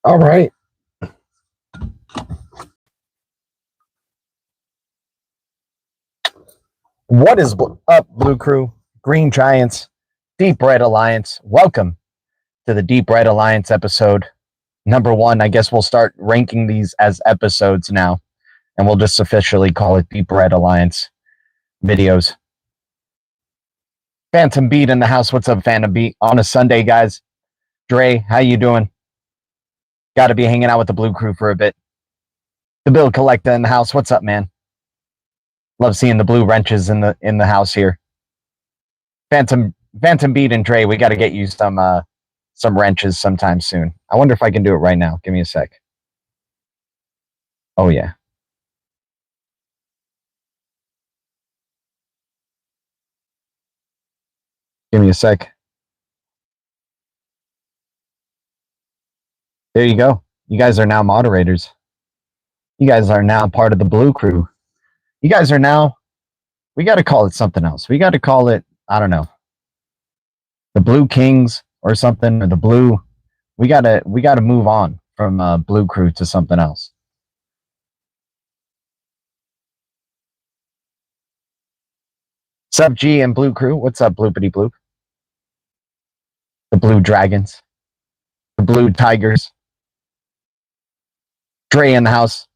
All right. What is up, Blue Crew, Green Giants, Deep Red Alliance? Welcome to the Deep Red Alliance episode number 1. I guess we'll start ranking these as episodes now, and we'll just officially call it Deep Red Alliance videos. Phantom Beat in the house. What's up, Phantom Beat? On a Sunday, guys. Dre, how you doing? Got to be hanging out with the Blue Crew for a bit. The Bill Collector in the house. What's up, man? Love seeing the blue wrenches in the house here. Phantom Beat and Dre, we got to get you some wrenches sometime soon. I wonder if I can do it right now. Give me a sec. Oh yeah. Give me a sec. There you go. You guys are now moderators. You guys are now part of the Blue Crew. You guys are now, we got to call it something else. We got to call it, I don't know, the Blue Kings or something, or the Blue. We got to move on from Blue Crew to something else. Sub G and Blue Crew. What's up, Bloopity Bloop? The Blue Dragons. The Blue Tigers. Dre in the house.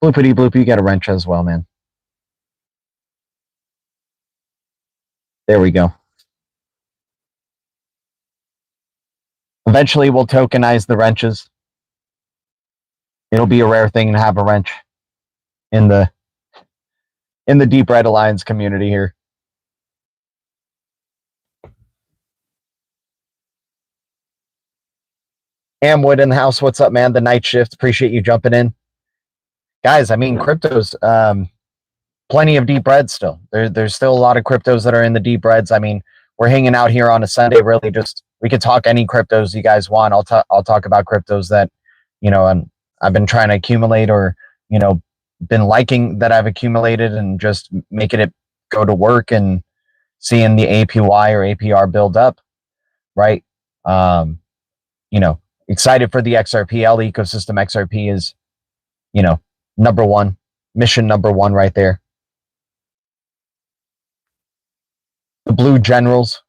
Bloopity Bloop, you got a wrench as well, man. There we go. Eventually, we'll tokenize the wrenches. It'll be a rare thing to have a wrench in the Deep Red Alliance community here. Amwood in the house. What's up, man? The night shift. Appreciate you jumping in. Guys, I mean, crypto's plenty of deep reds still. There's still a lot of cryptos that are in the deep reds. I mean, we're hanging out here on a Sunday. Really, just we could talk any cryptos you guys want. I'll talk about cryptos that, you know, I've been trying to accumulate, or, you know, been liking that I've accumulated, and just making it go to work and seeing the APY or APR build up, right? You know, excited for the XRPL ecosystem. XRP is, you know, mission number one right there. The Blue Generals.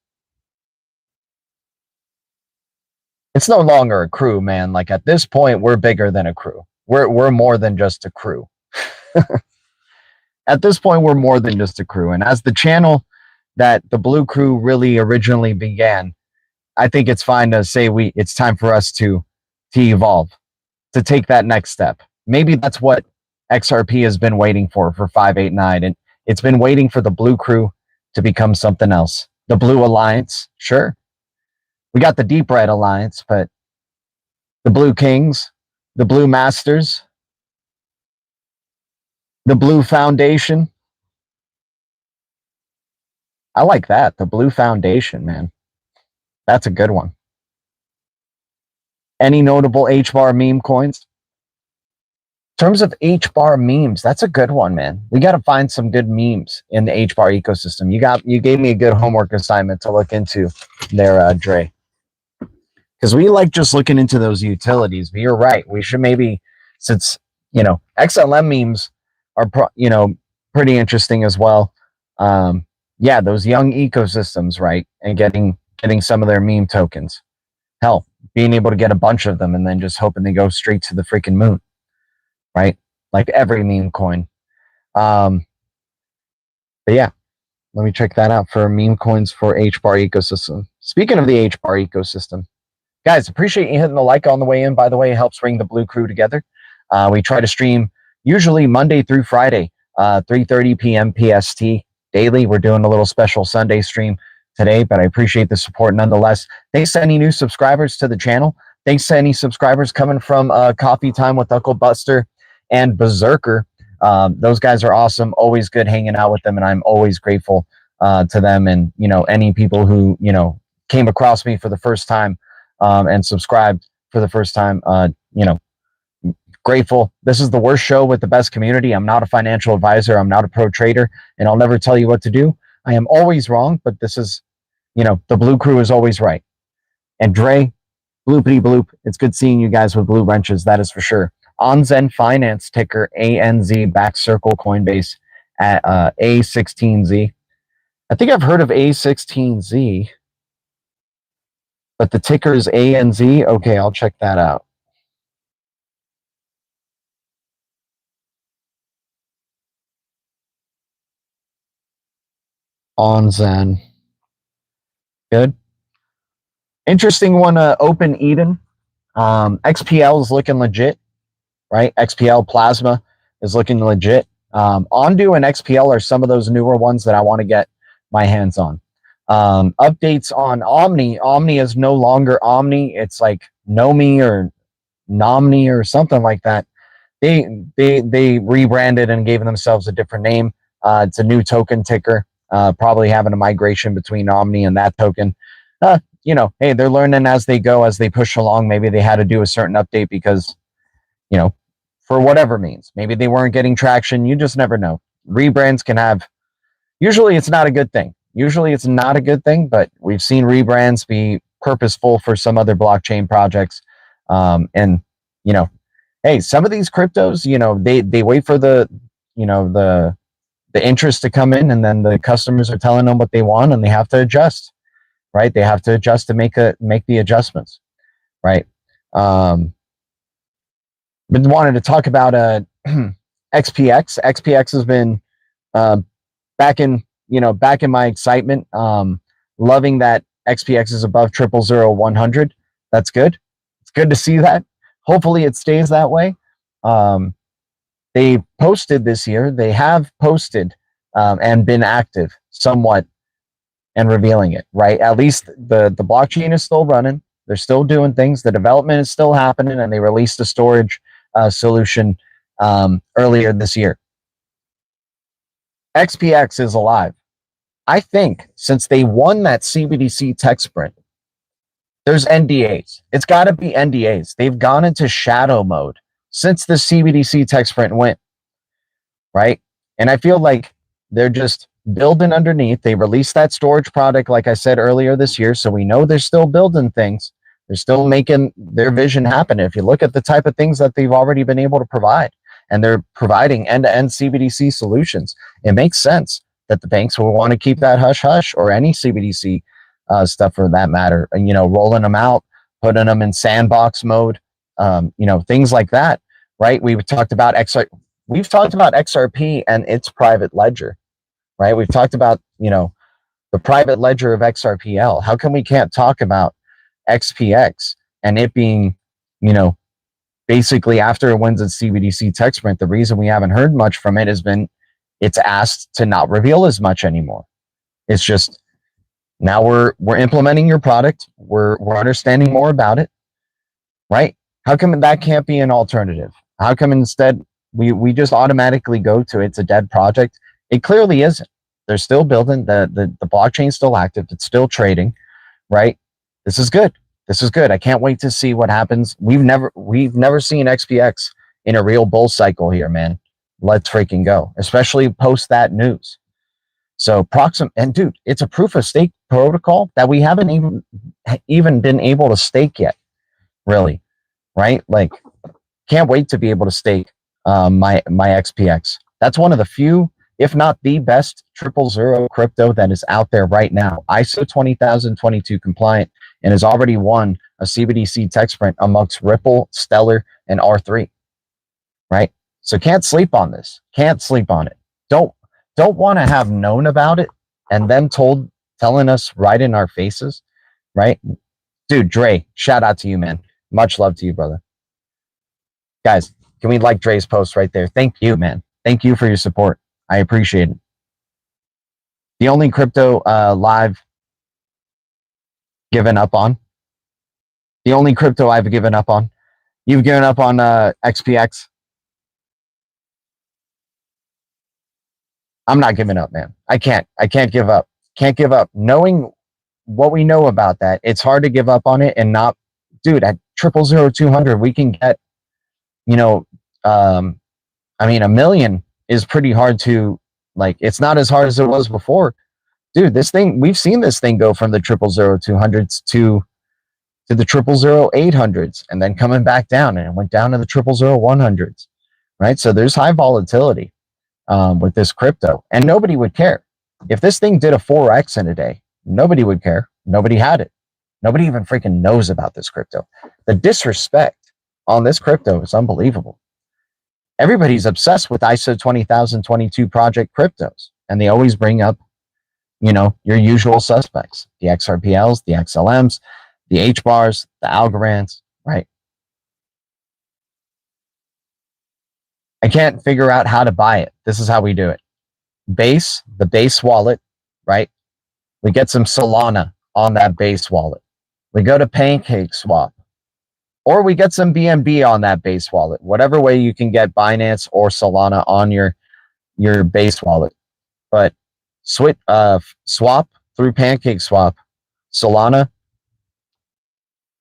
It's no longer a crew, man. Like, at this point, we're bigger than a crew. We're more than just a crew. At this point, we're more than just a crew. And as the channel that the Blue Crew really originally began, I think it's fine to say it's time for us to evolve, to take that next step. Maybe that's what XRP has been waiting for 589, and it's been waiting for the Blue Crew to become something else. The Blue Alliance, sure. We got the Deep Red Alliance, but the Blue Kings, the Blue Masters, the Blue Foundation. I like that. The Blue Foundation, man. That's a good one. Any notable HBAR meme coins? In terms of HBAR memes, that's a good one, man. We got to find some good memes in the HBAR ecosystem. You gave me a good homework assignment to look into there, Dre. Because we like just looking into those utilities. But you're right. We should maybe, since, you know, XLM memes are, pretty interesting as well. Yeah, those young ecosystems, right? And getting some of their meme tokens. Hell, being able to get a bunch of them and then just hoping they go straight to the freaking moon. Right? Like every meme coin. But yeah, let me check that out for meme coins for HBAR ecosystem. Speaking of the HBAR ecosystem, guys, appreciate you hitting the like on the way in. By the way, it helps bring the Blue Crew together. We try to stream usually Monday through Friday, 3:30 p.m. PST daily. We're doing a little special Sunday stream today, but I appreciate the support nonetheless. Thanks to any new subscribers to the channel. Thanks to any subscribers coming from Coffee Time with Uncle Buster and Berserker. Those guys are awesome. Always good hanging out with them, and I'm always grateful to them. And, you know, any people who, you know, came across me for the first time and subscribed for the first time, you know, grateful. This is the worst show with the best community. I'm not a financial advisor. I'm not a pro trader, and I'll never tell you what to do. I am always wrong, but this is, you know, the Blue Crew is always right. And Dre, Bloopity bloop. It's good seeing you guys with blue wrenches. That is for sure. OnZen Finance, ticker ANZ, back circle Coinbase at A16Z. I think I've heard of A16Z, but the ticker is ANZ. Okay, I'll check that out. OnZen. Good. Interesting one, Open Eden. XPL is looking legit, right? XPL Plasma is looking legit. Ondu and XPL are some of those newer ones that I want to get my hands on. Updates on Omni. Omni is no longer Omni. It's like Nomi or Nomni or something like that. They rebranded and gave themselves a different name. It's a new token ticker. Probably having a migration between Omni and that token. You know, hey, they're learning as they go, as they push along. Maybe they had to do a certain update because, you know, for whatever means, maybe they weren't getting traction. You just never know. Rebrands can have, usually it's not a good thing. Usually it's not a good thing, but we've seen rebrands be purposeful for some other blockchain projects. And, you know, hey, some of these cryptos, you know, they wait for the, you know, the interest to come in, and then the customers are telling them what they want, and they have to adjust, right? They have to adjust to make the adjustments, right? Been wanted to talk about XPX. XPX has been back in my excitement. Loving that XPX is above 0000100. That's good. It's good to see that. Hopefully it stays that way. They posted this year. They have posted and been active somewhat and revealing it, right? At least the blockchain is still running. They're still doing things. The development is still happening, and they released a storage solution earlier this year. XPX is alive. I think since they won that CBDC tech sprint, there's NDAs. It's got to be NDAs. They've gone into shadow mode since the CBDC tech sprint went, right? And I feel like they're just building underneath. They released that storage product, like I said earlier this year, so we know they're still building things. They're still making their vision happen. If you look at the type of things that they've already been able to provide, and they're providing end-to-end CBDC solutions, it makes sense that the banks will want to keep that hush-hush, or any CBDC stuff for that matter, and, you know, rolling them out, putting them in sandbox mode, you know, things like that, right? We've talked about XRP and its private ledger, right? We've talked about, you know, the private ledger of XRPL. How come we can't talk about XPX and it being, you know, basically after it wins its CBDC tech sprint? The reason we haven't heard much from it has been it's asked to not reveal as much anymore. It's just, now we're implementing your product. We're understanding more about it, right? How come that can't be an alternative? How come instead we just automatically go to it's a dead project? It clearly isn't. They're still building, the blockchain's still active, it's still trading, right? This is good. This is good. I can't wait to see what happens. We've never seen XPX in a real bull cycle here, man. Let's freaking go, especially post that news. So and dude, it's a proof of stake protocol that we haven't even been able to stake yet, really, right? Like, can't wait to be able to stake my XPX. That's one of the few, if not the best, 000 crypto that is out there right now. ISO 20022 compliant, and has already won a CBDC tech sprint amongst Ripple, Stellar, and R3, right? So can't sleep on this. Can't sleep on it. Don't want to have known about it and then telling us right in our faces, right? Dude, Dre, shout out to you, man. Much love to you, brother. Guys, can we like Dre's post right there? Thank you, man. Thank you for your support. I appreciate it. The only crypto live given up on. The only crypto I've given up on. You've given up on XPX. I'm not giving up, man. I can't give up. Can't give up. Knowing what we know about that, it's hard to give up on it and not, dude, at 0000200, we can get, you know, I mean, 1 million is pretty hard to, like, it's not as hard as it was before. Dude, this thing, we've seen this thing go from the 0000200s to to the 000 800s, and then coming back down, and it went down to the 000 100s, right? So there's high volatility with this crypto, and nobody would care. If this thing did a 4x in a day, nobody would care. Nobody had it. Nobody even freaking knows about this crypto. The disrespect on this crypto is unbelievable. Everybody's obsessed with ISO 20022 project cryptos, and they always bring up, you know, your usual suspects, the XRPLs, the XLMs, the HBARs, the Algorands, right? I can't figure out how to buy it. This is how we do it. Base, the base wallet, right? We get some Solana on that base wallet. We go to PancakeSwap, or we get some BNB on that base wallet. Whatever way you can get Binance or Solana on your base wallet. But swap through PancakeSwap, Solana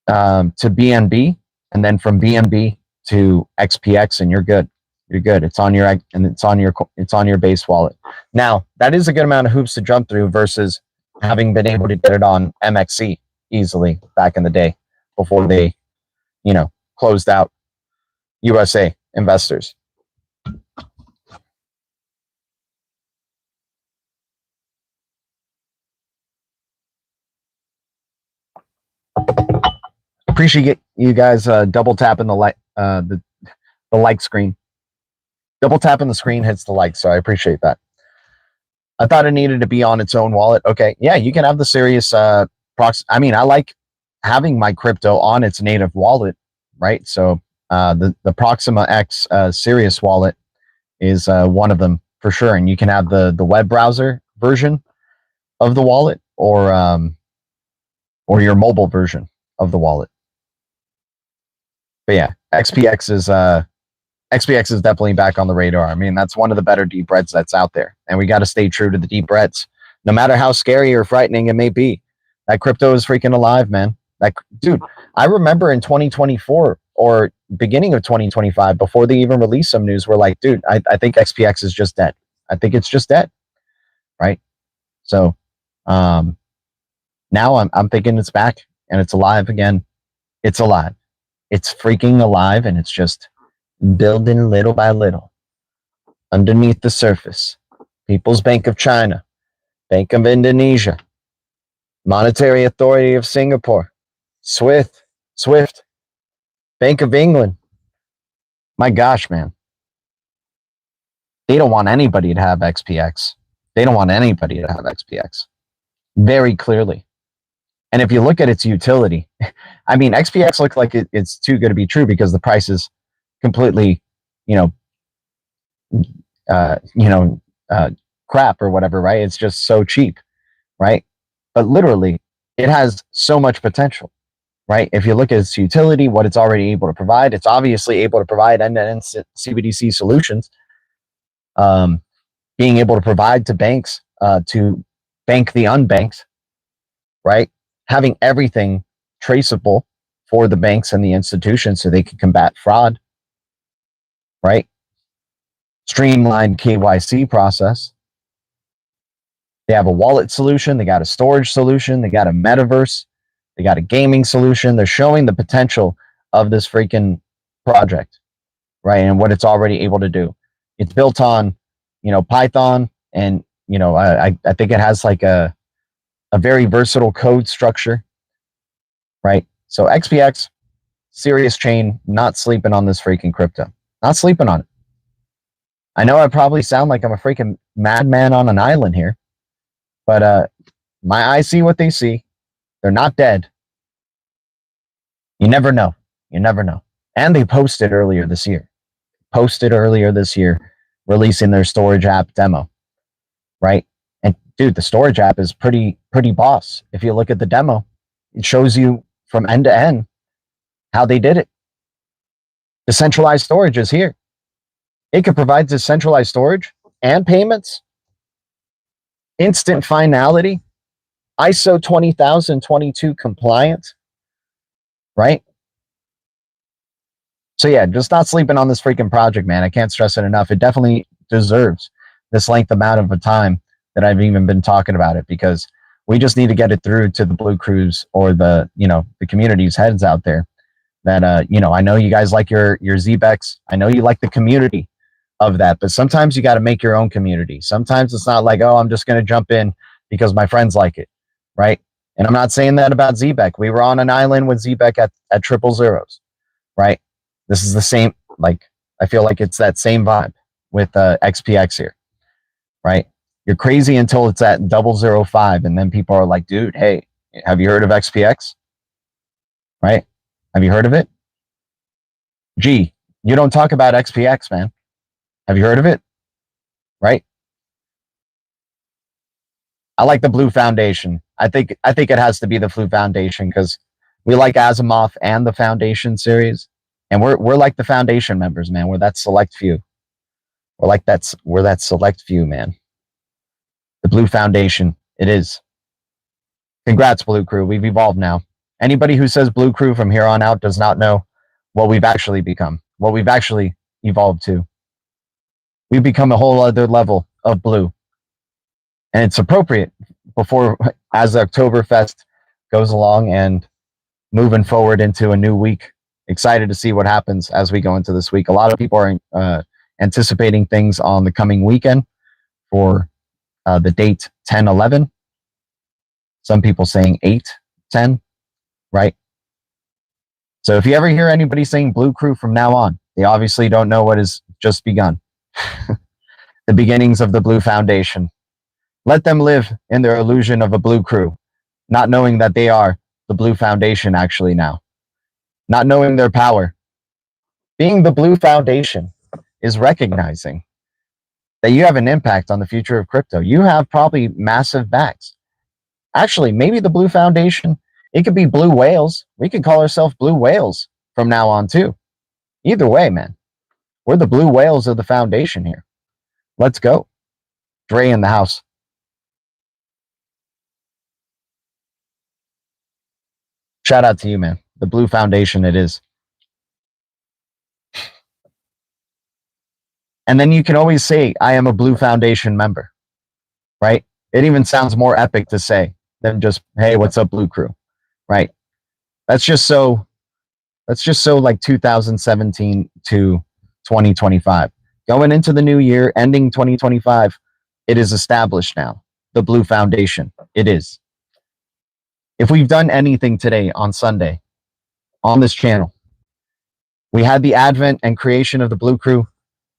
to BNB, and then from BNB to XPX, and you're good. You're good. It's on your base wallet. Now, that is a good amount of hoops to jump through versus having been able to get it on MXC easily back in the day before they, you know, closed out USA investors. Appreciate you guys double tapping the like screen. Double tapping the screen hits the like, so I appreciate that. I thought it needed to be on its own wallet. Okay, yeah, you can have the Sirius proxy. I mean, I like having my crypto on its native wallet, right? So the Proxima X Sirius wallet is one of them for sure, and you can have the web browser version of the wallet, or your mobile version of the wallet. But yeah, XPX is definitely back on the radar. I mean, that's one of the better deep reds that's out there, and we got to stay true to the deep reds, no matter how scary or frightening it may be. That crypto is freaking alive, man. Like, dude, I remember in 2024 or beginning of 2025, before they even released some news, we're like, dude, I think XPX is just dead. I think it's just dead, right? So now I'm thinking it's back and it's alive again. It's alive. It's freaking alive, and it's just building little by little underneath the surface. People's Bank of China, Bank of Indonesia, Monetary Authority of Singapore, Swift, Bank of England. My gosh, man. They don't want anybody to have XPX. They don't want anybody to have XPX. Very clearly. And if you look at its utility, I mean, XPX looks like it's too good to be true because the price is completely, crap or whatever, right? It's just so cheap, right? But literally, it has so much potential, right? If you look at its utility, what it's already able to provide, it's obviously able to provide end-to-end CBDC solutions, being able to provide to banks to bank the unbanked, right? Having everything traceable for the banks and the institutions so they can combat fraud, right? Streamlined KYC process. They have a wallet solution. They got a storage solution. They got a metaverse. They got a gaming solution. They're showing the potential of this freaking project, right? And what it's already able to do. It's built on, Python, and, I think it has like a very versatile code structure, right? So XPX, serious chain, not sleeping on this freaking crypto. Not sleeping on it. I know I probably sound like I'm a freaking madman on an island here, but my eyes see what they see. They're not dead. You never know. You never know. And they posted earlier this year, releasing their storage app demo, right? And dude, the storage app is pretty boss. If you look at the demo, it shows you from end to end how they did it. Decentralized storage is here. It can provide decentralized storage and payments, instant finality, ISO 20022 compliant, right? So yeah, just not sleeping on this freaking project, man. I can't stress it enough. It definitely deserves this length amount of a time that I've even been talking about it, because We just need to get it through to the Blue Crews or the, the community's heads out there that, I know you guys like your ZBEX. I know you like the community of that, but sometimes you got to make your own community. Sometimes it's not like, oh, I'm just going to jump in because my friends like it, right? And I'm not saying that about ZBEC. We were on an island with ZBEC at triple zeros, right? This is the same, like, I feel like it's that same vibe with XPX here, right? You're crazy until it's at 005, and then people are like, dude, hey, have you heard of XPX? Right? Have you heard of it? Gee, you don't talk about XPX, man. Have you heard of it? Right? I like the Blue Foundation. I think it has to be the Blue Foundation because we like Asimov and the Foundation series, and we're like the Foundation members, man. We're that select few. We're that select few, man. The Blue Foundation. It is. Congrats, Blue Crew. We've evolved now. Anybody who says Blue Crew from here on out does not know what we've actually become, what we've actually evolved to. We've become a whole other level of blue. And it's appropriate before, as Oktoberfest goes along and moving forward into a new week. Excited to see what happens as we go into this week. A lot of people are anticipating things on the coming weekend for the date 10/11. Some people saying 8/10, right? So if you ever hear anybody saying Blue Crew from now on, they obviously don't know what has just begun. The beginnings of the Blue Foundation. Let them live in their illusion of a Blue Crew, not knowing that they are the Blue Foundation actually now. Not knowing their power. Being the Blue Foundation is recognizing that you have an impact on the future of crypto. You have probably massive backs. Actually, maybe the Blue Foundation, it could be Blue Whales. We could call ourselves Blue Whales from now on too. Either way, man. We're the Blue Whales of the Foundation here. Let's go. Dre in the house. Shout out to you, man. The Blue Foundation it is. And then you can always say, I am a Blue Foundation member, right? It even sounds more epic to say than just, hey, what's up, Blue Crew, right? That's just so like 2017 to 2025. Going into the new year, ending 2025, it is established now. The Blue Foundation, it is. If we've done anything today on Sunday, on this channel, we had the advent and creation of the Blue Crew.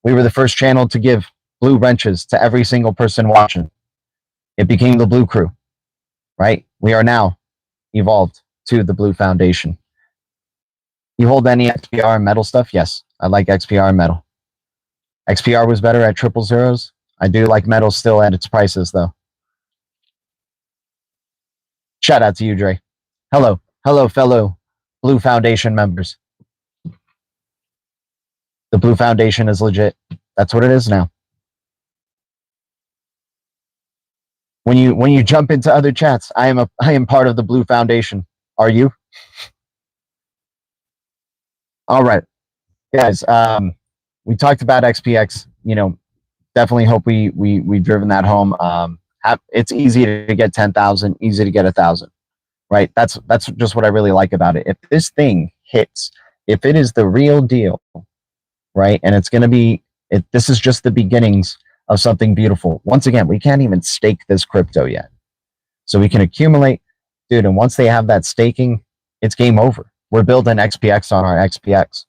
We were the first channel to give blue wrenches to every single person watching. It became the Blue Crew, right? We are now evolved to the Blue Foundation. You hold any XPR metal stuff? Yes, I like XPR metal. XPR was better at triple zeros. I do like metal still at its prices, though. Shout out to you, Dre. Hello, fellow Blue Foundation members. The Blue Foundation is legit. That's what it is now. When you jump into other chats, I am part of the Blue Foundation. Are you? All right, guys. We talked about XPX. Definitely hope we've driven that home. It's easy to get 10,000, easy to get 1,000, right? That's just what I really like about it. If this thing hits, if it is the real deal, right, and it's going to be, this is just the beginnings of something beautiful. Once again, we can't even stake this crypto yet, so we can accumulate, dude. And once they have that staking, it's game over. We're building XPX on our XPX,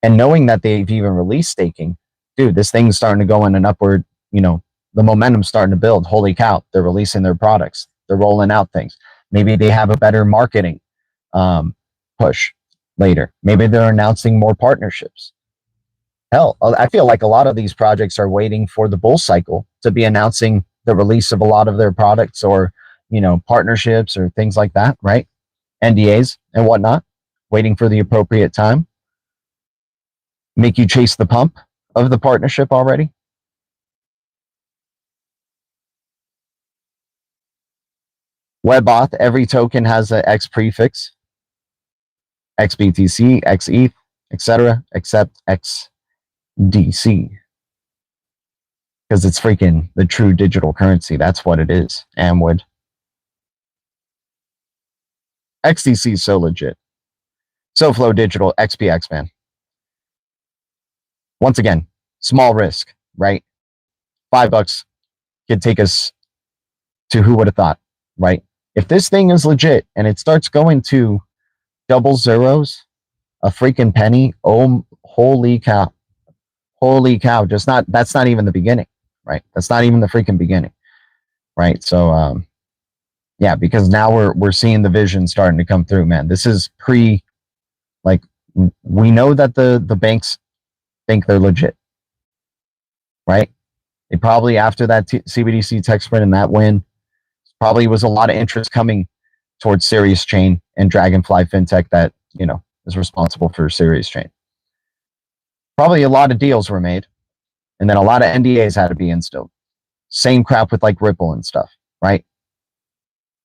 and knowing that they've even released staking, dude, this thing's starting to go in an upward, the momentum's starting to build. Holy cow, they're releasing their products. They're rolling out things. Maybe they have a better marketing push later. Maybe they're announcing more partnerships. Hell, I feel like a lot of these projects are waiting for the bull cycle to be announcing the release of a lot of their products or, partnerships or things like that, right? NDAs and whatnot, waiting for the appropriate time. Make you chase the pump of the partnership already. WebAuth, every token has an X prefix. XBTC, XETH, etc., except XDC. Because it's freaking the true digital currency. That's what it is. Amwood. XDC is so legit. SoFlo Digital, XPX, man. Once again, small risk, right? $5 could take us to who would have thought, right? If this thing is legit and it starts going to double zeros, a freaking penny, oh, holy cow. Holy cow. That's not even the beginning, right? That's not even the freaking beginning, right? So, yeah, because now we're seeing the vision starting to come through, man. This is like, we know that the banks think they're legit, right? They probably, after that CBDC tech sprint and that win, probably was a lot of interest coming towards Sirius Chain and Dragonfly FinTech that, is responsible for Sirius Chain. Probably a lot of deals were made, and then a lot of NDAs had to be instilled. Same crap with like Ripple and stuff, right?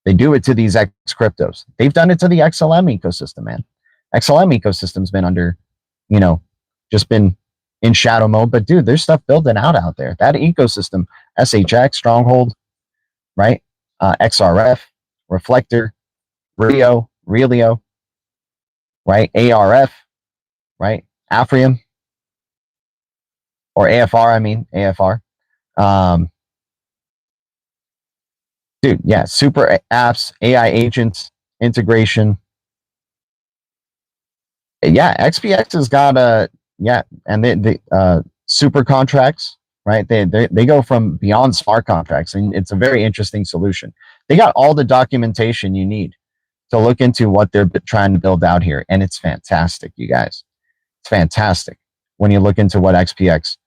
They do it to these X cryptos. They've done it to the XLM ecosystem, man. XLM ecosystem's been under, just been in shadow mode. But dude, there's stuff building out there. That ecosystem, SHX, Stronghold, right? XRF, Reflector, Relio, right? ARF, right? Afrium, or AFR, I mean, AFR. Dude, yeah, super apps, AI agents, integration. Yeah, XPX has got and the super contracts, right? They go from beyond smart contracts, and it's a very interesting solution. They got all the documentation you need to look into what they're trying to build out here, and it's fantastic, you guys. It's fantastic when you look into what XPX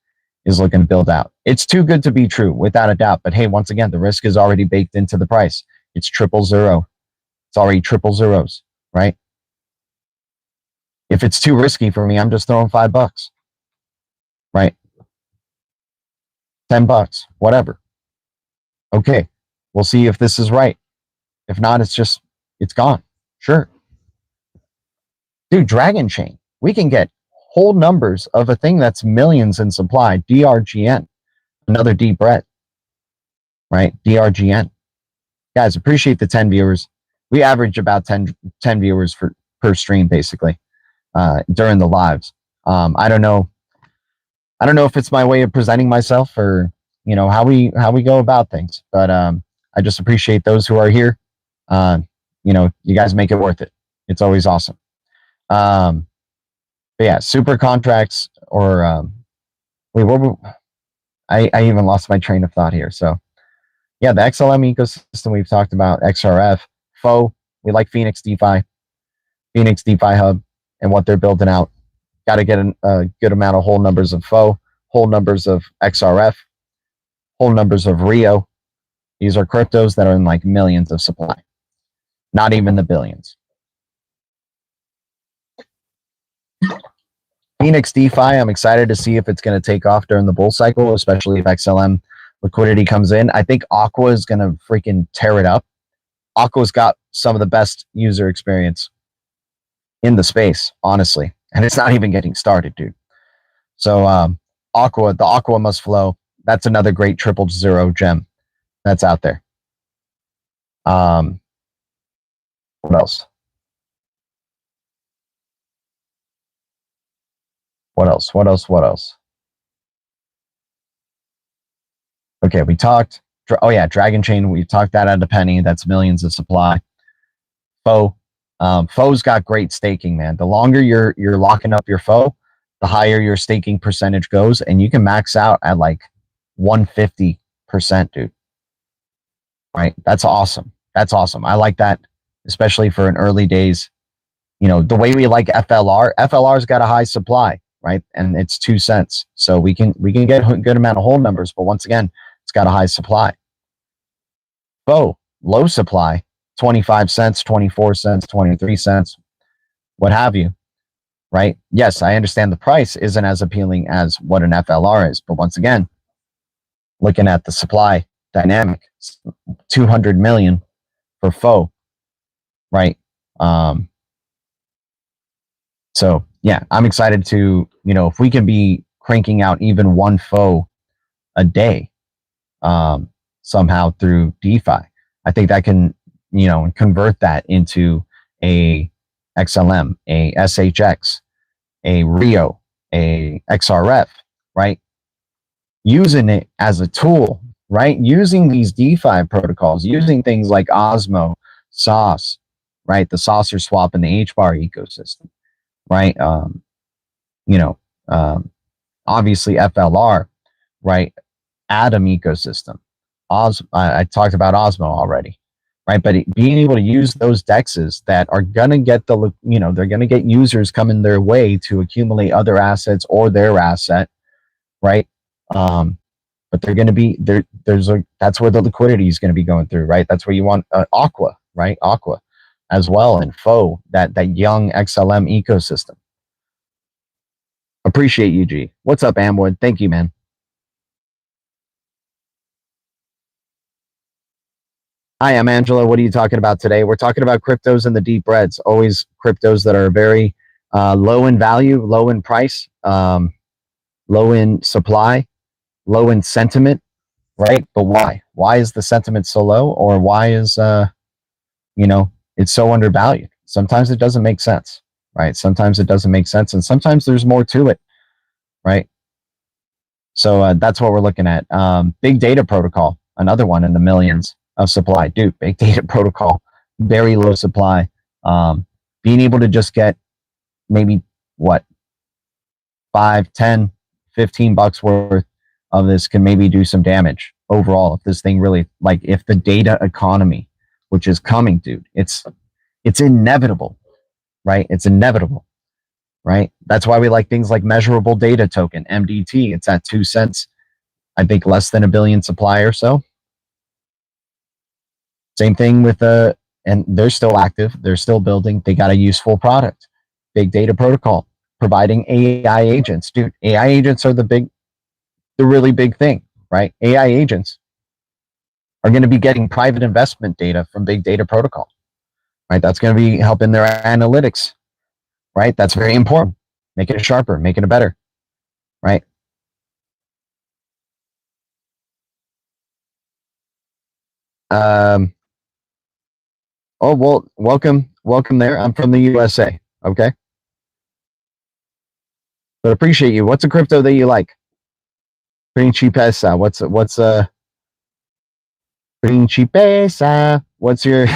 is looking to build out. It's too good to be true, without a doubt. But hey, once again, the risk is already baked into the price. It's 000. It's already triple zeros, right? If it's too risky for me, I'm just throwing $5, right? $10, whatever. Okay, we'll see if this is right. If not, it's gone. Sure. Dude, Dragon Chain. We can get whole numbers of a thing that's millions in supply. DRGN. Another deep breath, right? DRGN. Guys, appreciate the 10 viewers. We average about 10 viewers per stream, basically, during the lives. I don't know if it's my way of presenting myself or, how we go about things, but I just appreciate those who are here. You guys make it worth it. It's always awesome. But yeah, super contracts or, I even lost my train of thought here. So yeah, the XLM ecosystem we've talked about, XRF, FO, we like Phoenix DeFi Hub and what they're building out. Got to get a good amount of whole numbers of FO, whole numbers of XRF, whole numbers of Rio. These are cryptos that are in like millions of supply, not even the billions. Phoenix DeFi, I'm excited to see if it's going to take off during the bull cycle, especially if XLM liquidity comes in. I think Aqua is going to freaking tear it up. Aqua's got some of the best user experience in the space, honestly. And it's not even getting started, dude. So the Aqua must flow. That's another great 000 gem that's out there. What else? What else? Okay, we talked. Oh yeah, Dragon Chain. We talked that at a penny. That's millions of supply. FO. FO's got great staking, man. The longer you're locking up your FO, the higher your staking percentage goes, and you can max out at like 150%, dude. Right? That's awesome. I like that, especially for an early days. The way we like FLR. FLR's got a high supply, right? And it's 2 cents. So we can get a good amount of whole numbers, but once again, it's got a high supply. FO, low supply, 25 cents, 24 cents, 23 cents, what have you, right? Yes, I understand the price isn't as appealing as what an FLR is, but once again, looking at the supply dynamic, 200 million for FO, right? So yeah, I'm excited to, if we can be cranking out even one FO a day, somehow through DeFi, I think that can, convert that into a XLM, a SHX, a Rio, a XRF, right? Using it as a tool, right? Using these DeFi protocols, using things like Osmo, Sauce, right? The saucer swap in the HBAR ecosystem, right? You know, obviously FLR, right? Atom ecosystem. I talked about Osmo already, right? But being able to use those dexes that are going to get they're going to get users coming their way to accumulate other assets or their asset, right? But they're going to be there. That's where the liquidity is going to be going through, right? That's where you want Aqua, right? Aqua as well, and Fo, that young XLM ecosystem. Appreciate you, G. What's up, Amwood? Thank you, man. Hi, I'm Angela. What are you talking about today? We're talking about cryptos and the deep reds. Always cryptos that are very low in value, low in price, low in supply, low in sentiment, right? But why? Why is the sentiment so low, or why is it's so undervalued? Sometimes it doesn't make sense, right? Sometimes it doesn't make sense, and sometimes there's more to it, right? So that's what we're looking at. Big data protocol, another one in the millions of supply. Dude, big data protocol, very low supply. Being able to just get maybe what, 5, 10, 15 bucks worth of this can maybe do some damage overall if this thing really, like, if the data economy, which is coming, dude, it's inevitable, right? It's inevitable, right? That's why we like things like measurable data token, MDT. It's at 2 cents, I think less than a billion supply or so. Same thing with and they're still active. They're still building. They got a useful product. Big data protocol, providing AI agents. Dude, AI agents are the really big thing, right? AI agents are going to be getting private investment data from big data protocol, right? That's going to be helping their analytics, right? That's very important. Making it sharper, making it better, right? Oh, well, welcome there. I'm from the USA, okay? But appreciate you. What's a crypto that you like? Principessa. What's Principessa? What's your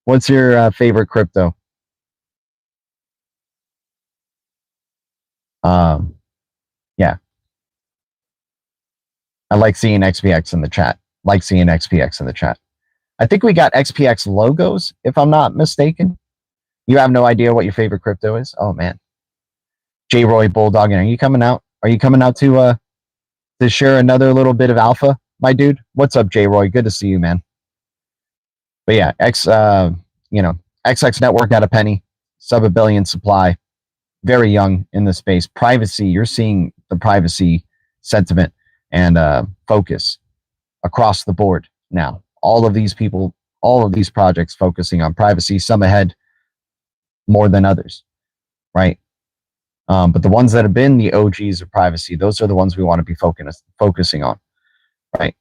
what's your favorite crypto? Yeah. I like seeing XPX in the chat. Like seeing XPX in the chat. I think we got XPX logos, if I'm not mistaken. You have no idea what your favorite crypto is? Oh man. J Roy Bulldog, are you coming out? Are you coming out to share another little bit of alpha, my dude? What's up, J Roy? Good to see you, man. But yeah, XX network at a penny, sub a billion supply, very young in the space. Privacy, you're seeing the privacy sentiment and focus across the board now. All of these people, all of these projects focusing on privacy, some ahead more than others, right? But the ones that have been the OGs of privacy, those are the ones we want to be focusing on, right?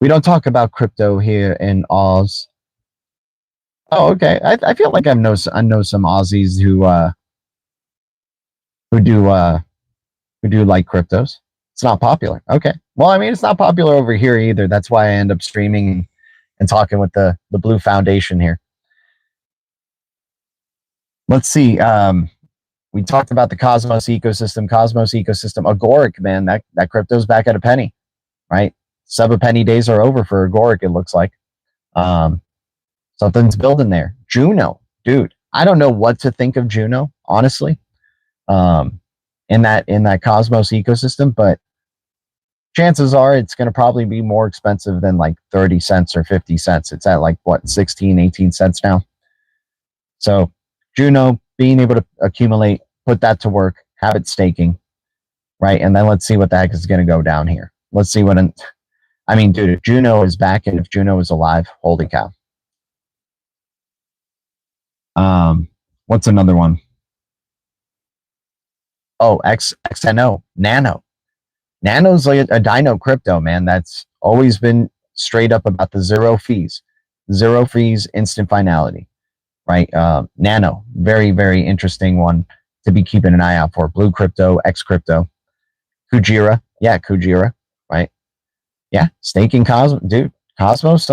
We don't talk about crypto here in Oz. Oh, okay. I feel like I know some Aussies who do like cryptos. It's not popular. Okay. Well, I mean, it's not popular over here either. That's why I end up streaming and talking with the Blue Foundation here. Let's see. We talked about the Cosmos ecosystem. Agoric, man, that crypto's back at a penny, right? Sub a penny days are over for Agoric, it looks like. Something's building there. Juno, dude, I don't know what to think of Juno, honestly. In that Cosmos ecosystem, but chances are it's going to probably be more expensive than like 30 cents or 50 cents. It's at like what, 16, 18 cents now. So Juno, being able to accumulate, put that to work, have it staking, right? And then let's see what the heck is going to go down here. Let's see I mean, dude, if Juno is back and if Juno is alive, holy cow. What's another one? Oh, XNO, Nano. Nano's like a dino crypto, man. That's always been straight up about the zero fees. zero fees, instant finality, right? Nano, very, very interesting one to be keeping an eye out for. Blue Crypto, X Crypto, Kujira, yeah, Kujira, right? Yeah, staking Cosmos, dude. Cosmos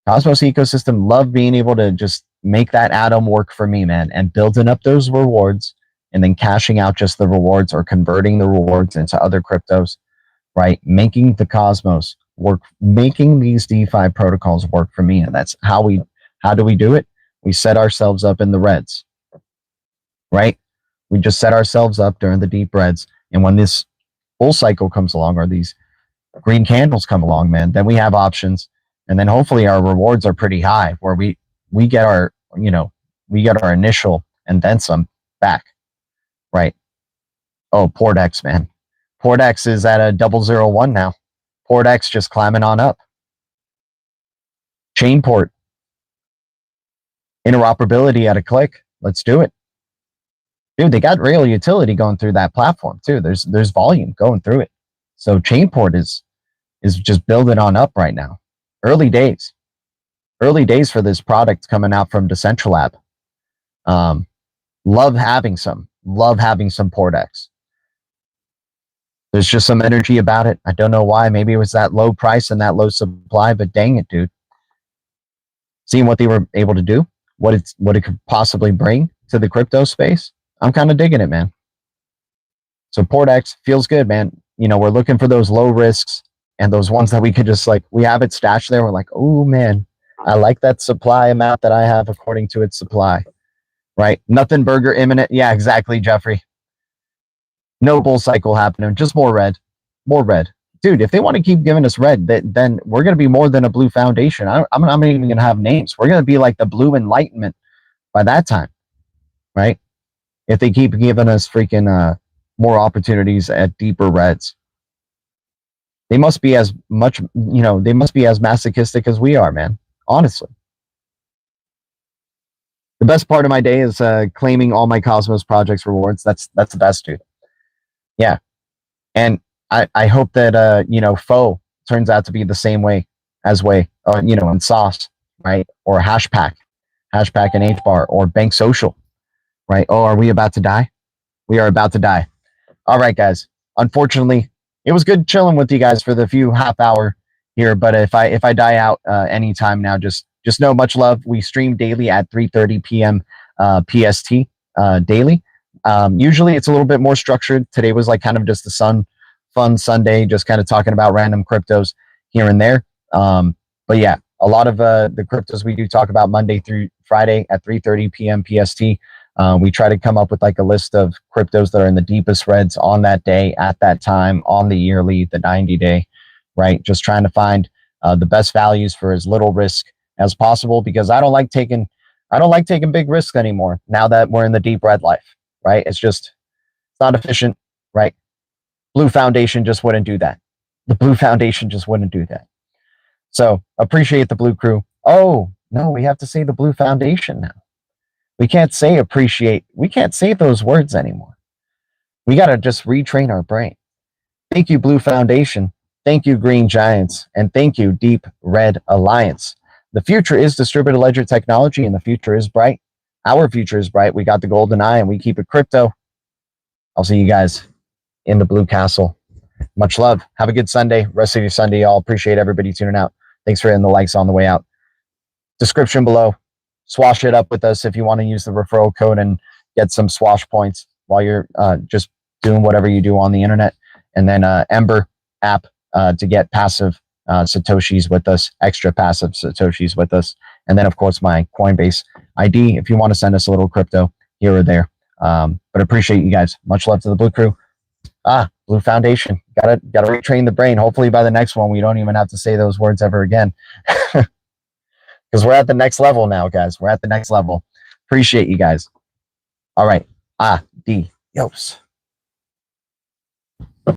ecosystem, love being able to just make that atom work for me, man, and building up those rewards and then cashing out just the rewards or converting the rewards into other cryptos, right? Making the Cosmos work, making these DeFi protocols work for me. And that's how do we do it? We set ourselves up in the reds, right? We just set ourselves up during the deep reds. And when this bull cycle comes along, or these green candles come along, man, then we have options. And then hopefully our rewards are pretty high where we get our, we get our initial and then some back, right? Oh, PortX, man. PortX is at a 001 now. PortX just climbing on up. Chainport. Interoperability at a click. Let's do it. Dude, they got real utility going through that platform too. There's volume going through it. So Chainport is just building on up right now. Early days for this product coming out from Decentralab. Love having some PortX. There's just some energy about it. I don't know why. Maybe it was that low price and that low supply, but dang it, dude. Seeing what they were able to do, what it could possibly bring to the crypto space, I'm kind of digging it, man. So PortX feels good, man. We're looking for those low risks and those ones that we could just we have it stashed there. We're like, oh man, I like that supply amount that I have according to its supply, right? Nothing burger imminent. Yeah, exactly, Jeffrey. No bull cycle happening, just more red. Dude, if they want to keep giving us red, then we're going to be more than a blue foundation. I'm not even going to have names. We're going to be like the blue enlightenment by that time, right? If they keep giving us freaking more opportunities at deeper reds. They must be as much, they must be as masochistic as we are, man. Honestly. The best part of my day is claiming all my Cosmos projects rewards. That's the best, dude. Yeah. And I hope that, Foe turns out to be the same way as and Sauce, right? Or Hashpack and HBAR, or Bank Social, right? Oh, are we about to die? We are about to die. All right, guys. Unfortunately, it was good chilling with you guys for the few half hour here, but if I die out anytime now, just know, much love. We stream daily at 3:30 p.m. PST daily. Usually it's a little bit more structured. Today was like kind of just a fun Sunday, just kind of talking about random cryptos here and there. But yeah, a lot of the cryptos we do talk about Monday through Friday at 3:30 p.m. PST. We try to come up with like a list of cryptos that are in the deepest reds on that day, at that time, on the yearly, the 90-day, right? Just trying to find the best values for as little risk as possible, because I don't like taking big risks anymore now that we're in the deep red life, right? It's not efficient, right? Blue Foundation just wouldn't do that. The Blue Foundation just wouldn't do that. So appreciate the Blue Crew. Oh, no, we have to say the Blue Foundation now. We can't say appreciate. We can't say those words anymore. We got to just retrain our brain. Thank you, Blue Foundation. Thank you, Green Giants. And thank you, Deep Red Alliance. The future is distributed ledger technology, and the future is bright. Our future is bright. We got the golden eye, and we keep it crypto. I'll see you guys in the Blue Castle. Much love. Have a good Sunday. Rest of your Sunday, y'all. Appreciate everybody tuning out. Thanks for hitting the likes on the way out. Description below. Swash it up with us if you want to use the referral code and get some swash points while you're just doing whatever you do on the internet. And then Ember app to get passive Satoshis with us, extra passive Satoshis with us. And then, of course, my Coinbase ID if you want to send us a little crypto here or there. But appreciate you guys. Much love to the Blue Crew. Blue Foundation. Gotta retrain the brain. Hopefully by the next one, we don't even have to say those words ever again. Because we're at the next level now, guys. We're at the next level. Appreciate you guys. All right. Adios.